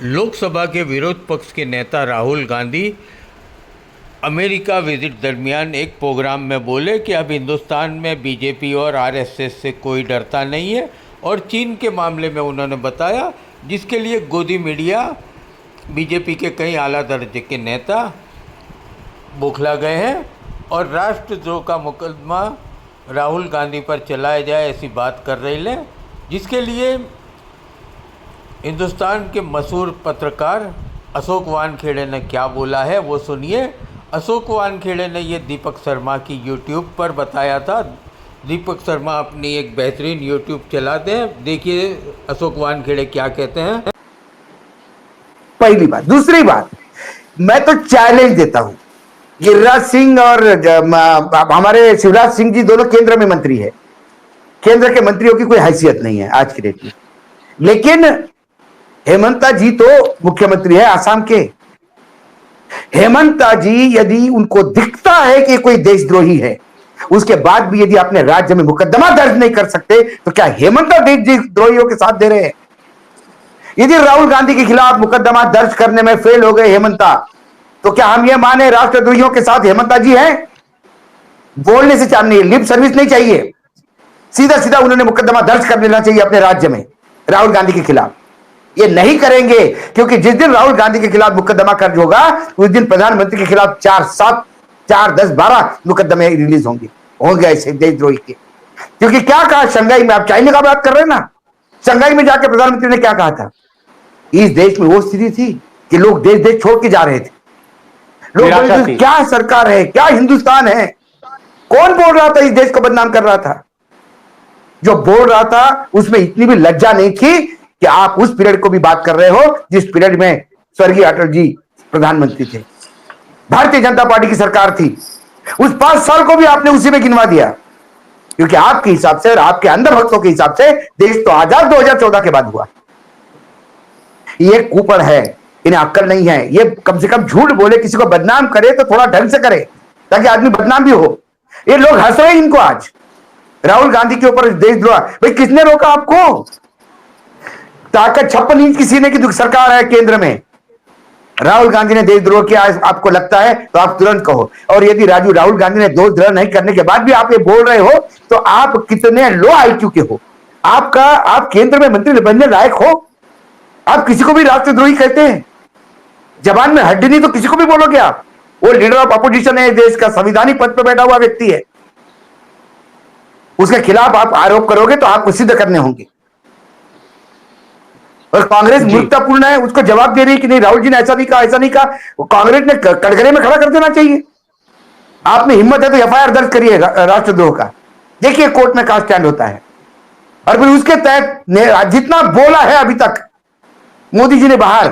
लोकसभा के विरोध पक्ष के नेता राहुल गांधी अमेरिका विजिट दरमियान एक प्रोग्राम में बोले कि अब हिंदुस्तान में बीजेपी और आरएसएस से कोई डरता नहीं है, और चीन के मामले में उन्होंने बताया जिसके लिए गोदी मीडिया बीजेपी के कई आला दर्जे के नेता बौखला गए हैं और राष्ट्रद्रोह का मुकदमा राहुल गांधी पर चलाया जाए ऐसी बात कर रहे हैं, जिसके लिए हिंदुस्तान के मशहूर पत्रकार अशोक वानखेड़े ने क्या बोला है वो सुनिए। अशोक वानखेड़े ने ये दीपक शर्मा की यूट्यूब पर बताया था। दीपक शर्मा अपनी एक बेहतरीन यूट्यूब चलाते हैं, देखिए अशोक वानखेड़े क्या कहते हैं। पहली बात। दूसरी बात, मैं तो चैलेंज देता हूं, गिरिराज सिंह और हमारे शिवराज सिंह जी दोनों केंद्र में मंत्री है। केंद्र के मंत्रियों की कोई हैसियत नहीं है आज की डेट में, लेकिन हेमंता जी तो मुख्यमंत्री है आसाम के। हेमंता जी यदि उनको दिखता है कि कोई देशद्रोही है, उसके बाद भी यदि अपने राज्य में मुकदमा दर्ज नहीं कर सकते तो क्या हेमंता देशद्रोहियों के साथ दे रहे हैं? यदि राहुल गांधी के खिलाफ मुकदमा दर्ज करने में फेल हो गए हेमंता, तो क्या हम ये माने राष्ट्रद्रोहियों के साथ हेमंता जी हैं? बोलने से चाहिए, लिप सर्विस नहीं चाहिए, सीधा सीधा उन्होंने मुकदमा दर्ज कर लेना चाहिए अपने राज्य में राहुल गांधी के खिलाफ। ये नहीं करेंगे क्योंकि जिस दिन राहुल गांधी के खिलाफ मुकदमा दर्ज होगा उस दिन प्रधानमंत्री के खिलाफ 4, 7, 4, 10, 12 मुकदमे रिलीज होंगे ऐसे देशद्रोही के। क्योंकि क्या कहा शंघाई में, आप चाइना का बात कर रहे हैं ना, शंघाई में जाकर प्रधानमंत्री ने क्या कहा था? इस देश में वो स्थिति थी कि लोग देश देश छोड़ के जा रहे थे। लोग बोलते थे क्या सरकार है, क्या हिंदुस्तान है। कौन बोल रहा था इस देश को बदनाम कर रहा था? जो बोल रहा था उसमें इतनी भी लज्जा नहीं थी कि आप उस पीरियड को भी बात कर रहे हो जिस पीरियड में स्वर्गीय अटल जी प्रधानमंत्री थे, भारतीय जनता पार्टी की सरकार थी। उस 5 साल को भी आपने उसी में गिनवा दिया, क्योंकि आपके हिसाब से और आपके अंधभक्तों के हिसाब से देश तो आजाद 2014 के बाद हुआ। ये कुपड़ है, इन्हें अक्ल नहीं है। ये कम से कम झूठ बोले, किसी को बदनाम करे तो थोड़ा ढंग से करे ताकि आदमी बदनाम भी हो। ये लोग हंस रहे हैं इनको आज राहुल गांधी के ऊपर देशद्रोह। भाई किसने रोका आपको? ताकत 56 इंच की सीने की सरकार है केंद्र में। राहुल गांधी ने देशद्रोह किया आपको लगता है तो आप तुरंत कहो। और यदि राहुल गांधी ने देशद्रोह नहीं करने के बाद भी आप ये बोल रहे हो तो आप कितने लो आईक्यू के हो? आप केंद्र में मंत्री बनने लायक हो? आप किसी को भी राष्ट्रद्रोही कहते हैं? जबान में हड्डी नहीं तो किसी को भी बोलोगे आप? वो लीडर ऑफ अपोजिशन है, देश का संवैधानिक पद पर बैठा हुआ व्यक्ति है, उसके खिलाफ आप आरोप करोगे तो आपको सिद्ध करने होंगे। और कांग्रेस मूर्खतापूर्ण है, उसको जवाब दे रही है कि नहीं राहुल जी ने ऐसा नहीं कहा, ऐसा नहीं कहा। कांग्रेस ने कटघरे में खड़ा कर देना चाहिए। आप में हिम्मत है तो एफआईआर दर्ज करिए राष्ट्रद्रोह का, देखिए कोर्ट में क्या स्टैंड होता है। और फिर उसके तहत जितना बोला है अभी तक मोदी जी ने बाहर,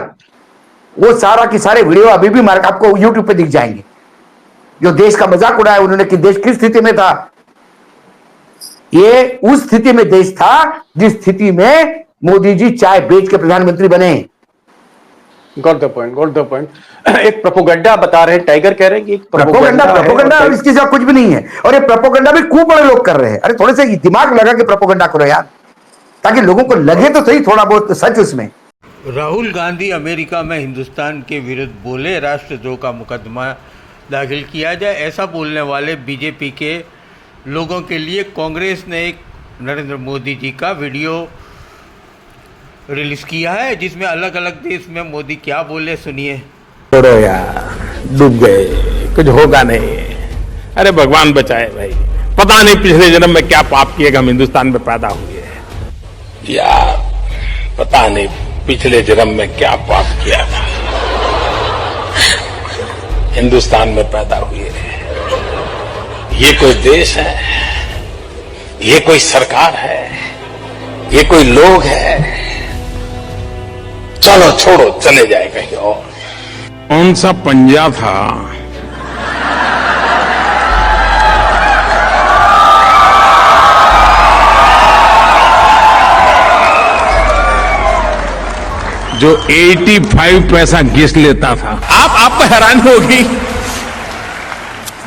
वो सारा की सारे वीडियो अभी भी आपको यूट्यूब पे दिख जाएंगे। जो देश का मजाक उड़ाया उन्होंने कि देश किस स्थिति में था, ये उस स्थिति में देश था जिस स्थिति में मोदी जी चाय बेच के प्रधानमंत्री बने। Got the point. एक प्रोपोगंडा बता रहे हैं, टाइगर कह रहे हैं कि प्रोपोगंडा इसके सिवा कुछ भी नहीं है। और ये प्रोपोगंडा भी खूब बड़े लोग कर रहे हैं। अरे थोड़े से दिमाग लगा के प्रोपोगंडा करो यार, ताकि लोगों को लगे तो सही थोड़ा बहुत सच उसमें। राहुल गांधी अमेरिका में हिंदुस्तान के विरुद्ध बोले, राष्ट्रद्रोह का मुकदमा दाखिल किया जाए। ऐसा बोलने वाले बीजेपी के लोगों के लिए कांग्रेस ने एक नरेंद्र मोदी जी का वीडियो रिलीज किया है, जिसमें अलग अलग देश में मोदी क्या बोले सुनिए। छोड़ो यार, डूब गए, कुछ होगा नहीं। अरे भगवान बचाए भाई, पता नहीं पिछले जन्म में क्या पाप किए हम हिंदुस्तान में पैदा हुए हैं यार, पता नहीं पिछले जन्म में क्या पाप किया था, हिंदुस्तान में पैदा हुए। ये कोई देश है, ये कोई सरकार है, ये कोई लोग है? चलो छोड़ो, चले जाए कहीं और। कौन सा पंजा था जो 85 पैसा घिस लेता था? आपको हैरानी होगी,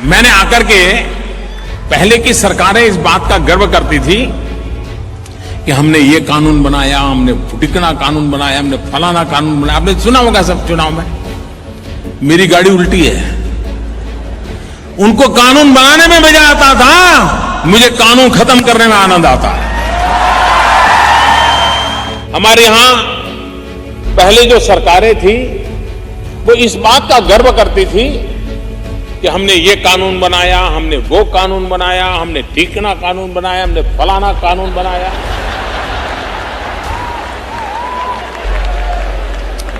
मैंने आकर के, पहले की सरकारें इस बात का गर्व करती थी कि हमने ये कानून बनाया, हमने फुटिकना कानून बनाया, हमने फलाना कानून बनाया। आपने सुना होगा सब चुनाव में। मेरी गाड़ी उल्टी है। उनको कानून बनाने में मजा आता था, मुझे कानून खत्म करने में आनंद आता है। हमारे यहां पहले जो सरकारें थी वो इस बात का गर्व करती थी कि हमने ये कानून बनाया, हमने वो कानून बनाया, हमने ठीकना कानून बनाया, हमने फलाना कानून बनाया।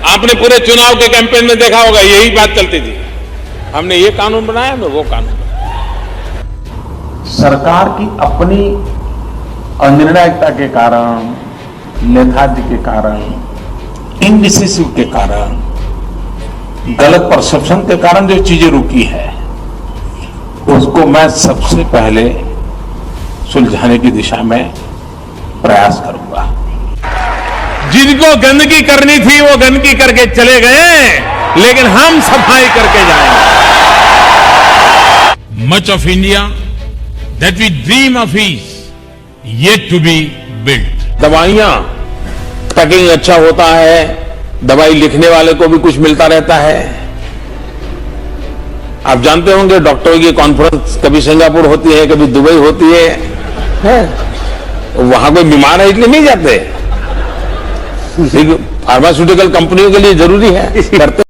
आपने पूरे चुनाव के कैंपेन में देखा होगा, यही बात चलती थी, हमने ये कानून बनाया, हमने वो कानून बनाया। सरकार की अपनी अनिर्णायकता के कारण, लेथार्जी के कारण, इनडिसिसिव के कारण, गलत परसेप्शन के कारण जो चीजें रुकी है, उसको मैं सबसे पहले सुलझाने की दिशा में प्रयास करूंगा। जिनको गंदगी करनी थी वो गंदगी करके चले गए, लेकिन हम सफाई करके जाएंगे। Much of India that we dream of is yet to be built. दवाइयां पैकिंग अच्छा होता है, दवाई लिखने वाले को भी कुछ मिलता रहता है। आप जानते होंगे डॉक्टरों की कॉन्फ्रेंस कभी सिंगापुर होती है, कभी दुबई होती है? वहां कोई बीमार है इसलिए नहीं जाते। फार्मास्यूटिकल कंपनियों के लिए जरूरी है, करते